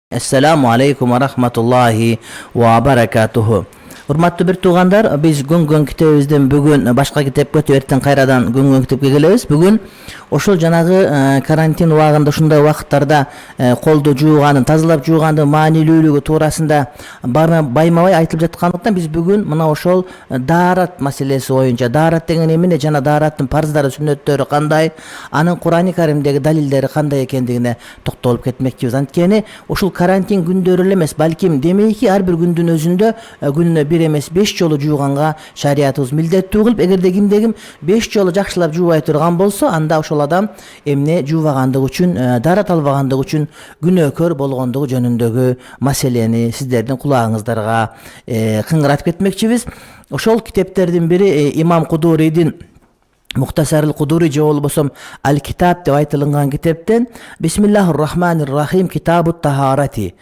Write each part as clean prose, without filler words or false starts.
Assalamu alaikum wa rahmatullahi wa barakatuhu. Урматтуу бир туугандар, биз Гүнгөн китебибизден бүгүн башка китепке өтүп эртең кайрадан Гүнгөн китепке келебиз. Бүгүн ошол жанагы карантин убагында ушундай убакыттарда колду жууганын, тазалап жуугандын маанилүүлүгү туурасында байма-бай айтылып жаткандыктан биз бүгүн мына ошол даарат маселеси боюнча, даарат деген эмне жана даараттын парздары, сүннөттөрү кандай, анын Кур'ани Каримдеги далилдери кандай экендигине токтолуп кетмекчибиз. Анткени ушул карантин күндөрү эле эмес, балким демейки ар бир күндүн өзүндө күнүнө бир эмес 5 жолу жууганга шариятыбыз милдеттүү кылып, эгерде кимде-ким 5 жолу жакшылап жуубай турган болсо, анда ошол адам эмне жуубагандыгы үчүн, даарат албагандыгы үчүн күнөөкөр болгондугу жөнүндөгү маселени сиздердин кулагыңыздарга кыңгыратып кетмекчибиз. Ошол китептердин бири имам Кудурийдин Мухтасарыл Кудури же болбосом Аль-Китаб деп айтылган китептен Бисмиллахир-рахманир-рахим китабут тахарати,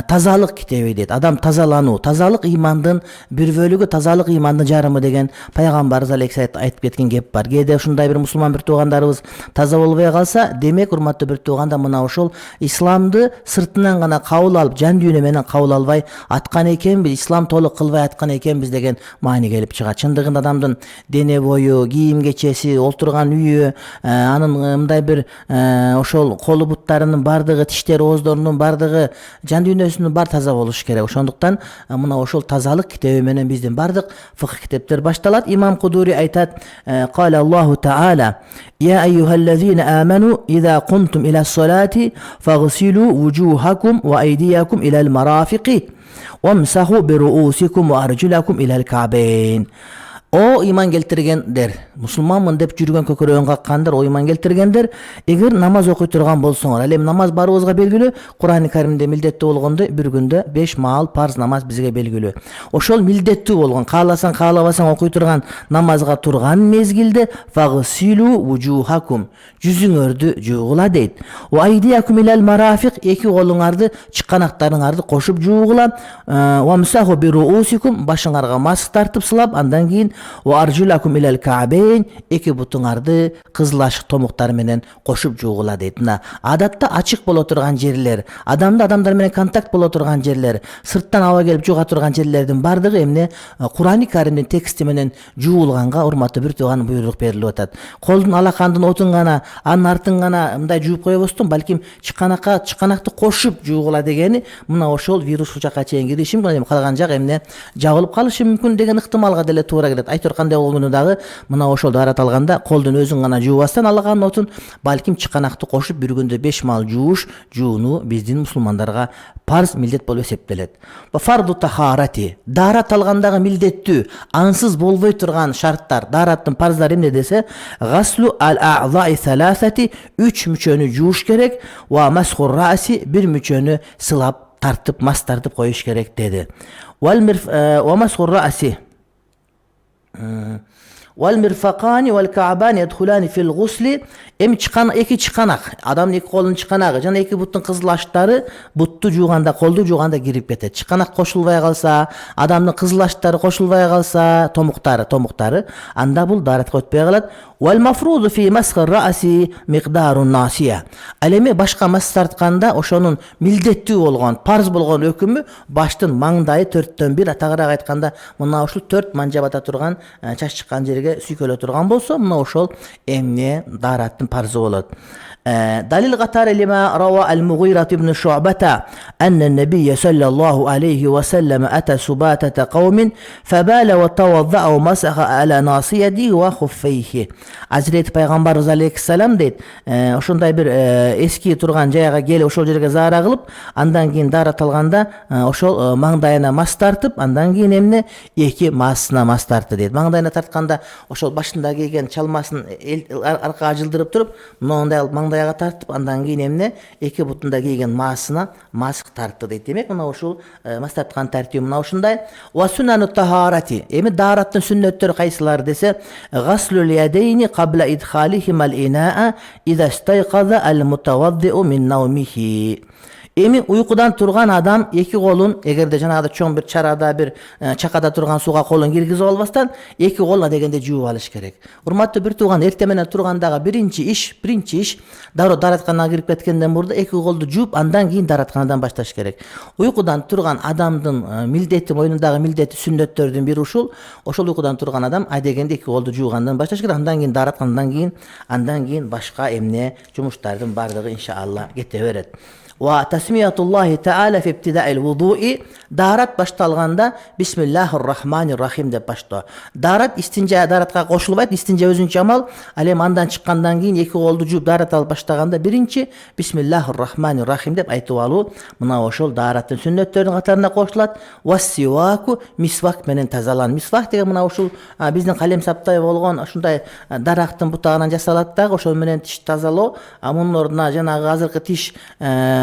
тазалык китеби дейт. Адам тазалануу, тазалык имандын бир бөлүгү, тазалык имандын жарымы деген пайгамбарыбыз алейхиссалам айтып кеткен кеп бар. Кээде ушундай бир мусулман бир туугандарыбыз таза болбой калса, демек урматтуу бир тууганда мына ошол исламды сыртынан гана кабыл алып, жан дүйнө менен кабыл албай аткан экенбиз, ислам толук кылбай аткан экенбиз деген маани келип чыгат. Чындыгында адамдын дене бою, кийим кечеси, олтурган үйү, анын мындай бир ошол колу буттарынын бардыгы, тиштери, ооздорунун бардыгы, жан дүйнөсүнүн бар таза болуш керек. Ошондуктан мына ошол тазалык китеби менен биздин бардык фикх китептер башталат. Имам Кудури айтат: "Кала Аллаху Таала: Я айюхаллазина аману иза кунтум иля-ссалати фагсилу вужухакум ва айдиякум иля-л-марафиqi вамсаху бируусикум ва аржулакум иля-л-кабейн." О иман келтиргендер, мусулманмын деп жүргөн көкөрөгүн каккандар, о иман келтиргендер, эгер намаз окуй турган болсоңор, ал эми намаз барыбызга белгилүү, Кур'ани Каримде милдеттүү болгондой бир күндө 5 маал парз намаз бизге белгилүү. Ошол милдеттүү болгон, кааласаң каалабасаң окуй турган намазга турган мезгилде фагсилу вужухакум, жүзүңөрдү жуугула дейт. Ва айдиякум илал-марафиq, эки колуңарды, чыканактарыңарды кошуп жуугула. Вамсаху бируусикум, башыңарга маск тартып сылап, андан кийин ва аржулакум илал-кабейн, эки бутуңарды кызыл ашык томуктар менен кошуп жуугула дейт. Мына адатта ачык боло турган жерлер, адамдар менен контакт боло турган жерлер, сырттан аба келип жууга турган жерлердин бардыгы эмне Кур'ани Каримдин тексти менен жуулганга урматтуу бир тууган буйрук берилип атат. Колдун алакандын отун гана, анын артын гана мындай жууп койбостон, балким чыканакты кошуп жуугула дегени мына ошол вирус жака чейин кириши мүмкүн, калган жак эмне жабылып калышы мүмкүн деген ыктымалга деле туура келет. Айтор кандай болгону дагы мына ошол даарат алганда колдун өзүн гана жуубастан алакандын отун, балким чыканакты кошуп бир күндө 5 маал жууну биздин мусулмандарга парз милдет болуп эсептелет. Фарду тахарати, даарат алгандагы милдеттүү, ансыз болбой турган шарттар, даараттын парздары эмне десе, гаслу ал-а'заи саласати, 3 мүчөнү жууш керек, ва масхур раси, бир мүчөнү сылап тартып, мас тартып коюш керек деди. Ва масхур раси والمرفقان والكعبان يدخلان في الغسل. Эки чыканак, адамдын эки колунун чыканагы жана эки буттун кызыл аштары бутту жууганда, колду жууганда кирип кетет. Чыканак кошулбай калса, адамдын кызыл аштары кошулбай калса, томуктары, анда бул дааратка өтпөй калат. والمفروض في مسح الرأس مقدار الناصية. Ал эми башка мас тартканда ошонун милдеттүү болгон, парз болгон өкүмү баштын маңдайы 4төн 1, атагыраак айтканда мына ушул 4 манжа бата турган, чач чыккан жерге сүйкөлө турган болсо, мына ошол эмне даараттын парзы болот. دليل قطار لما روى المغيرة بن شعبة أن النبي صلى الله عليه وسلم أتى سباتة قوم فبال وتوضأ ومسح على ناصيته وخفيه. Hazreti Peygamberimiz Aleyhisselam deyt, ошондой бир эски турган жайга келип ошол жерге заара кылып, андан кийин даарат алганда ошол маңдайына мас тартып, андан кийин эмне эки маасына мас тартты дейт. Маңдайына тартканда ошол башында кийген чалмасын аркага жылдырып туруп, мындай маңдайга тартып, андан кийин эмне эки бутунда кийген маасына маск тартты дейт. Демек мына ушул мас тарткан тартиби мына ушундай. Ва суннану тахарати, эми даараттын сүннөттөрү кайсылар десе, гаслул ядейни qabla idkhalihim al-ina'a idha istayqadha al-mutawaddi'u min nawmihi. Эми уйкудан турган адам эки колун эгерде жанагыда чоң бир чарада бир чакада турган сууга колун киргизип албастан эки колуна дегенде жууп алыш керек. Урматтуу бир тууган, эртең менен тургандагы биринчи иш дароо дааратканага кирип кеткенден мурда эки колду жууп, андан кийин дааратканадан башташ керек. Уйкудан турган адамдын милдети, мойнундагы милдети сүннөттөрдүн бири ушул. Ошол уйкудан турган адам айдегенде эки колду жуугандан башташ керек. Андан кийин даараткандан андан кийин башка эмне жумуштардын бардыгы иншалла кете берет. Wa tasmiyatullahi ta'ala fi ibtida'il wudu'i, daarat baştalganda Bismillahirrahmanirrahim dep başlıyor. Daarat istinja, daaratga koşulbayt, istinja özünçe amal. Alem andan çıkkandan keyin iki koldu juup daarat alıp başlaganda birinci Bismillahirrahmanirrahim dep aytıp alуу. Mına oşol daarаттын сүннөттөрүнүн катарына кошулат. Wassiwaku, misvak менен тазалан. Misvak деген мына ушул биздин калем саптай болгон ушундай дарактын бутагынан жасалат дагы, ошол менен тиш тазалоо. Мунун ордуна жанагы азыркы тиш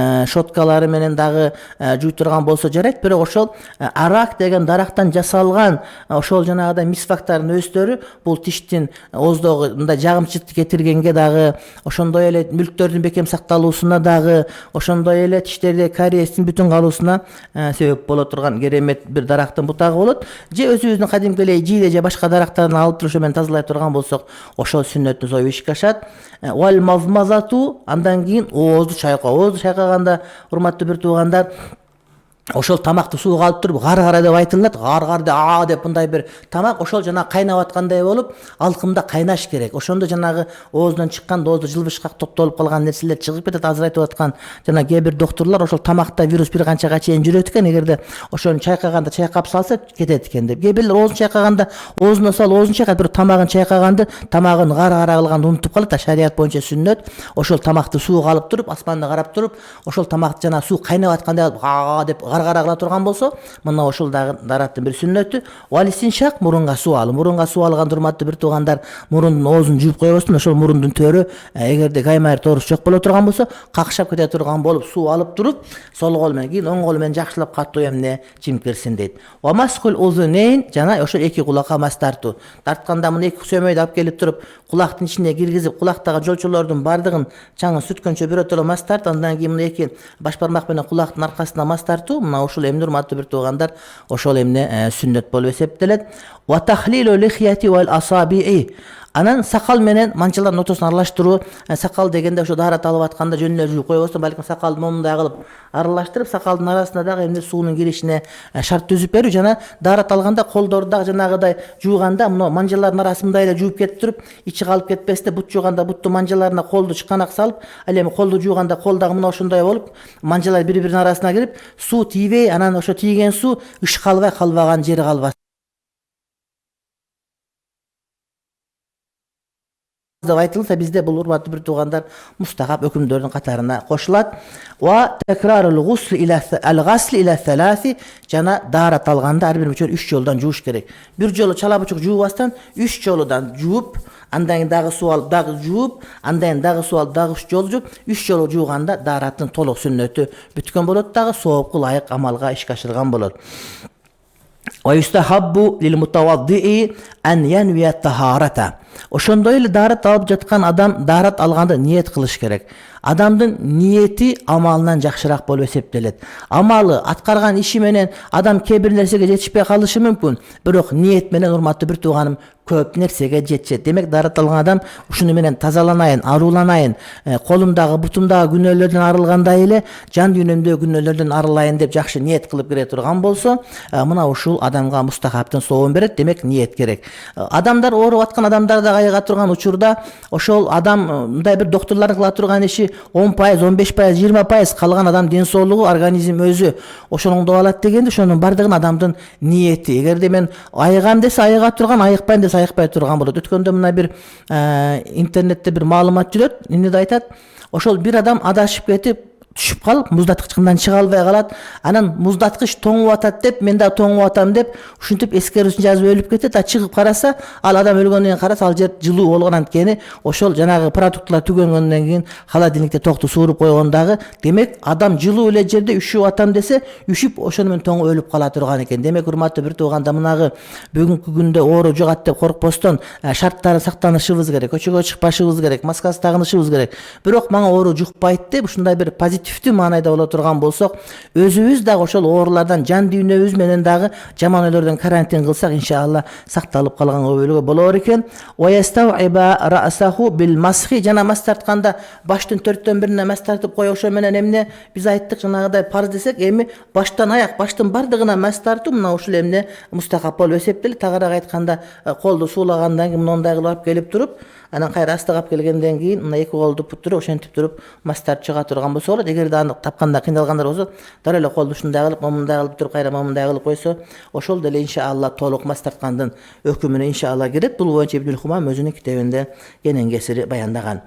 шоткалары менен дагы жууп турган болсо жарайт, бирок ошол арак деген дарактан жасалган ошол жанагыдай мисвактардын өздөрү бул тиштин ооздогу мындай жагымчылыкты кетиргенге дагы, ошондой эле мүлктөрдүн бекем сакталуусуна дагы, ошондой эле тиштерде кариестин бүтүн калуусуна себеп боло турган керемет бир дарактын бутагы болот. Же өзүбүздүн кадимки эле жийде же башка дарактардан алып туруп ошо менен тазалай турган болсок, ошол сүннөттү союп ишке ашат. Wal mazmazatu, андан кийин оозду чайкоо. Оозду чайкаганда, урматтуу бир туугандар, ошол тамакты сууга алып туруп гар деп айтылат. Гар деп деп мындай бир тамак ошол жана кайнап аткандай болуп, алкымда кайнаш керек. Ошондо жанагы оозунан чыккан, оозду жылбышкак топтолуп калган нерселер чыгып кетет. Азыр айтып аткан жана кээ бир доктурлар ошол тамакта вирус бир канчага чейин жүрөт экен, эгерде ошону чайкаганда чайкап салса кетет экен деп. Кээ бирлер оозун чайкаганда оозуна салып оозун чайкайт, бирок тамагын чайкаганды, тамагын гар кылганды унутуп калат. Шарият боюнча сүннөт ошол тамакты сууга алып туруп, асманды карап туруп, ошол тамакты жана суу кайнап аткандай деп гар кыла турган болсо, мына ошол дагы дараттын бир сүннөтү. Валисин шак, мурунга суу алуу. Мурунга суу алганда урматтуу бир туугандар, мурундун оозун жууп койбостун. Ошол мурундун төрү эгерде каймайыр тоорус жок боло турган болсо, какшап кете турган болуп суу алып туруп, сол кол менен кийин оң кол менен жакшылап катуу эмне чимкирсин дейт. Ва масхул узунейн, жана ошол эки кулакка мас тартуу. Тартканда муну эки сөмөйдү алып келип туруп, кулактын ичине киргизип, кулактагы жолчолордун бардыгын чаңын сүткөнчө бирөтөлө мас тарт. Андан кийин муну эки баш бармак менен кулактын аркасына мас тартуу. Мына ошол эмне урматтуу бир туугандар, ошол эмне сүннөт болуп эсептелет. Ва тахлилу лихияти вал асабии, анан сакал менен манчалардын ортосуна аралаштыруу. Сакал дегенде ошо даарат алып атканда жөн эле жууп койбостон, балким сакалды момундай кылып аралаштырып, сакалдын арасына дагы эмне суунун киришине шарт түзүп берүү. Жана даарат алганда колдорду дагы жанагыдай жууганда, мына манжалардын арасын мындай эле жууп кетип туруп, ичи калып кетпесте, бут жууганда буттун манжаларына колду чыканак салып, ал эми колду жууганда кол дагы мына ошондой болуп, манжалар бири-биринин арасына кирип, суу тийбей, анан ошо тийген суу иш калбай калбаган жери калбас деп айтылса, бизде бул урматтуу бир туугандар мустахаб өкүмдөрдүн катарына кошулат. Ва такрарул гусл ила al-ghasl ila thalathi, жана даарат алганда ар бир мүчөлү 3 жолдон жууш керек. Бир жолу чала бучук жуубастан 3 жолудан жууп, андан кийин дагы суу алып дагы жууп, андан кийин дагы суу алып дагы 3 жолу жууп, 3 жолу жууганда даараттын толук сүннөтү бүткөн болот, дагы соопку ылайык амалга ишке ашырган болот. ويستحب للمتوضئ أن ينوي الطهارة. Ошондой эле даарат алып жаткан адам даарат алганда ниет кылыш керек. Адамдын ниети амалынан жакшыраак болуп эсептелет. Амалы, аткарган иши менен адам кээ бир нерсеге жетишпей калышы мүмкүн, бирок ниет менен урматтуу бир тууганым көп нерсеге жетет. Демек даарат алган адам ушуну менен тазаланайын, арууланайын, колумдагы, бутумдагы күнөөлөрдөн арылгандай эле жан дүйнөмдөгү күнөөлөрдөн арылайын деп жакшы ниет кылып кире турган болсо, мына ушул адамга мустахабтын сообун берет. Демек ниет керек. Адамдар ооруп аткан адамдар да кайга турган учурда ошол адам мындай бир доктурлардын кыла турган иши 10%, 15%, 20%, калган адам ден соолугу, организм өзү ошону оңдоп алат дегенде, ошонун бардыгын адамдын ниети. Эгерде мен айыгам десе айыга турган, айыкпайм десе айыкпай турган болот. Өткөндө мына бир интернетте бир маалымат жүрөт. Эмне да айтат? Ошол бир адам адашып кетип, түшүп калып, муздаткычтан чыга албай калат. Анан муздаткыч тоңуп атат деп, мен да тоңуп атам деп, ушинтип эскерүүсүн жазып өлүп кетет. А чыгып караса, ал адам өлгөндөн кийин караса, ал жер жылуу болгон, анткени ошол жанагы продуктлар түгөнгөндөн кийин холодильникте токту сууруп койгондагы. Демек, адам жылуу эле жерде үшүп атам десе, үшүп ошону менен тоңуп өлүп кала турган экен. Демек, урматтуу бир тууганда, мынагы бүгүнкү күндө оору жугат деп коркпостон шарттарын сактанышыбыз керек. Көчөгө чыкпашыбыз керек, маскасы тагынышыбыз керек. Бирок мага оору жукпайт деп ушундай бир позитив негативдүү маанайда боло турган болсок, өзүбүз дагы ошол оорулардан, жан дүйнөбүз менен дагы жаман ойлордон карантин кылсак, иншалла сакталып калган көбөлүгү болор экен. Жана мас тартканда баштын 4/1 мас тартып коюп, ошо менен эмне биз айттык жанагыдай парз десек, эми баштан аяк, баштын бардыгына мас тартуу мына ушул эмне мустахап болуп эсептелет. Тагыраак айтканда, колду суулагандан кийин мындай кылып алып келип туруп, анан кайра астыга алып келгенден кийин мына эки колду туруп ошентип туруп мас тартып чыга турган болсо болот. Эгерде аны тапканда кыйналгандар болсо, дал эле колду ушундай кылып, момундай кылып туруп, кайра момундай кылып койсо, ошол деле иншалла толук мас тарткандын өкүмүнө иншалла кирет. Бул боюнча Ибнул Хумам өзүнүн китебинде кенен кесири баяндаган.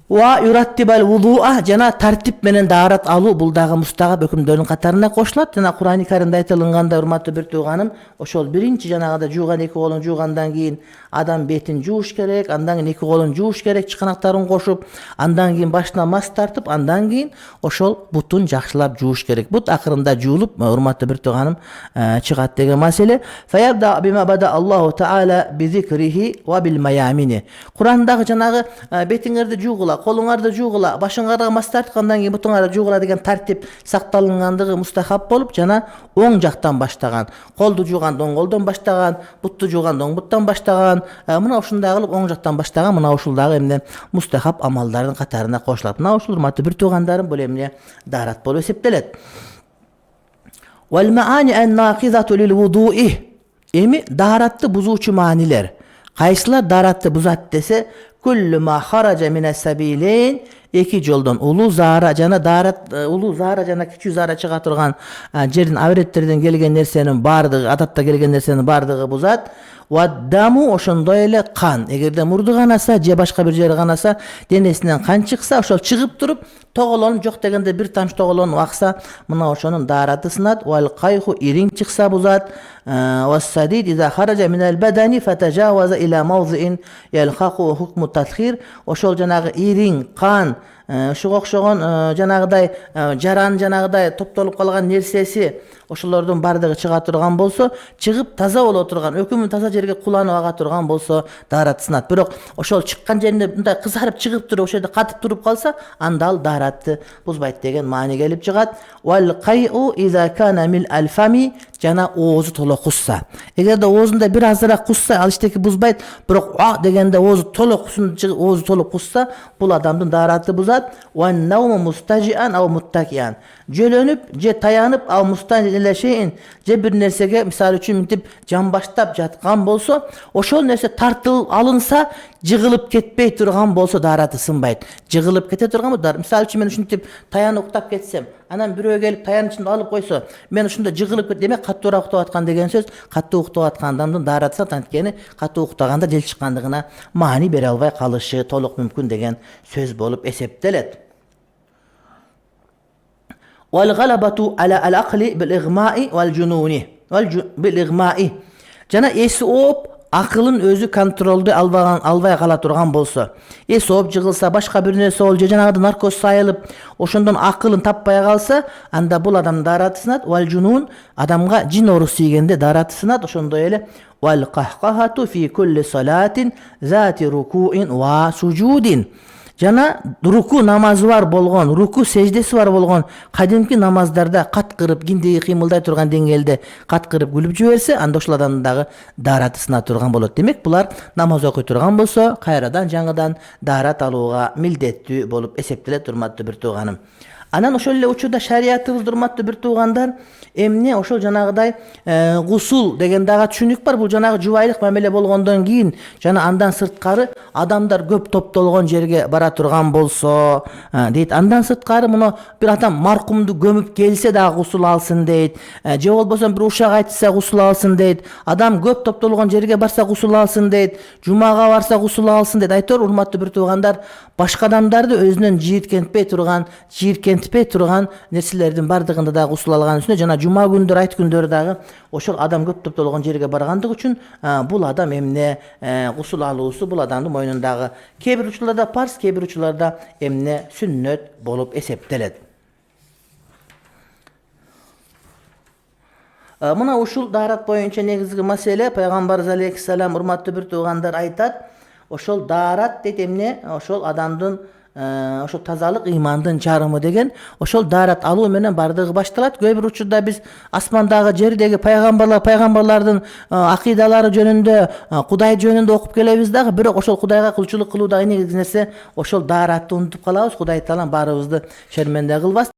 Ва юраттибал вудуа, жана тартип менен даарат алуу, бул дагы мустагап өкүмдөрдүн катарына кошулат. Жана Кур'ан-ы Каримде айтылгандай, урматтуу бир тууганым, ошол биринчи жанагыда жууган эки колун жуугандан кийин адам бетин жууш керек, андан кийин эки колун жууш керек, чыканактарын кошуп, андан кийин башына мас тартып, андан кийин ошол бутун жакшылап жууш керек. Бут акырында жуулуп, урматтуу бир тууганым, чыгат деген маселе. Фаябда бима бада Аллаху таала бизикрихи ва бил маямини. Кур'андагы жанагы бетиңерди жуугула, колуңарды жуугула, башыңарга мас тарткандан кийин бутуңарды жуугула деген тартип сакталынгандыгы мустахап болуп, жана оң жактан баштаган. Колду жууганда оң колдон баштаган, бутту жууганда оң буттан баштаган, мына ушундай кылып оң жактан баштаган, мына ушул дагы эмне мустахап амалдардын катарына кошулат. Мына ушул урматтуу бир туугандарым, бул эмне даарат болуп эсептелет. Вал маани ан-нақизату лил вудуи. Эми дааратты бузуучу маанилер. Кайсылар дааратты бузат десе, kullu ma kharaja min as-sabilayn, эки жолдон улуу заара жана даарат, улуу заара жана кичүү заара чыга турган жердин авреттерден келген нерсенин бардыгы, адатта келген нерсенин бардыгы бузат. Ваддаму, ошондой эле кан. Эгерде мурду канаса же башка бир жери канаса, денесинен кан чыкса, ошол чыгып туруп, тоголонуп жок дегенде бир тамчы тоголонуп акса, мына ошонун даараты сынат. Вал кайху, ириң чыкса бузат. Вассадид иза хаража минал бадани фатажаваза иля мавзиин ялхақу хукму татхир. Ошол жанагы ириң, кан, ушуга окшогон жанагыдай жаран, жанагыдай топтолуп калган нерсеси, ошолордун бардыгы чыга турган болсо, чыгып таза боло турган, өкүмү таза жерге куланып ага турган болсо даарат сынат. Бирок ошол чыккан жеринде мындай кызарып чыгып туруп, ошол жерде катып туруп калса, анда ал дааратты бузбайт деген маани келип чыгат. Вал кайу иза кана мил алфами, жана оозу толо кусса. Эгерде оозунда бир азыраак кусса, ал иштеки бузбайт, бирок дегенде оозу толо кусун, оозу толо кусса, бул адамдын даараты бузат. Ван науму мустажиан ау муттакиан. Жөлөнүп же таянып, ал мустажилешейин же бир нерсеге, мисалы үчүн мынтип жамбаштап жаткан болсо, ошол нерсе тартылып алынса, жыгылып кетпей турган болсо даараты сынбайт. Жыгылып кете турган болсо, мисалы үчүн мен ушинтип таянып уктап кетсем, анан бирөө келип таянын ичинде алып койсо, мен ушунда жыгылып кет, демек каттуураак уктап аткан деген сөз. Каттуу уктап аткан адамдын даараты анткени каттуу уктаганда жел чыккандыгына маани бере албай калышы толук мүмкүн деген сөз болуп эсептелет. Вал галабату аля ал-акли бил игмаи вал жунуни. Бил игмаи. Жана эси ооп, акылын өзү контролду албай кала турган болсо, эси ооп жыгылса, башка бир нерсе болуп, же жанагыда наркоз сайылып, ошондон акылын таппай калса, анда бул адамдын даараты сынат. Вал жунун, адамга жин оорусу ийгенде даараты сынат. Ошондой эле вал кахкахату фи кулли салатин зати рукуин ва сужудин. Жана руку намазы бар болгон, руку сеждеси бар болгон кадимки намаздарда кат кырып, киндиги кыймылдай турган деңгээлде кат кырып күлүп жиберсе, анда ошол адамдын дагы даараты сына турган болот. Демек, булар намаз окуй турган болсо, кайрадан жаңыдан даарат алууга милдеттүү болуп эсептелет, урматтуу бир тууганым. Анан ошол эле учурда шариятыбызда, урматтуу бир туугандар, эмне ошол жанагыдай гусул деген дагы түшүнүк бар. Бул жанагы жубайлык мамиле болгондон кийин, жана андан сырткары адамдар көп топтолгон жерге бара турган болсо, дейт. Андан сырткары муну бир адам маркумду көмүп келсе дагы гусул алсын дейт. Же болбосо бир ушак айтса гусул алсын дейт. Адам көп топтолгон жерге барса гусул алсын дейт. Жумага барса гусул алсын дейт. Айтор, урматтуу бир туугандар, башка адамдарды өзүнөн жийиркентпей турган нерселердин бардыгында да гусул алган үстүнө, жана жума күндөрү, айт күндөрү дагы ошол адам көп топтолгон жерге баргандык үчүн бул адам эмне гусул алуусу бул адамдын мойнундагы кээ бир учурларда парз, кээ бир учурларда эмне сүннөт болуп эсептелет. Мына ушул даарат боюнча негизги маселе пайгамбарыбыз алейхиссалам, урматтуу бир туугандар, айтат, ошол даарат дейт эмне, ошол адамдын ошол тазалык ыймандын жарымы деген ошол даарат алуу менен бардыгы башталат. Кээ бир учурда биз асмандагы жердеги пайгамбарлардын акыйдалары жөнүндө, Кудай жөнүндө окуп келебиз дагы, бирок ошол Кудайга кулчулук кылуудагы негизги нерсе ошол дааратты унутуп калабыз. Кудай таалам баарыбызды шерменде кылбасын.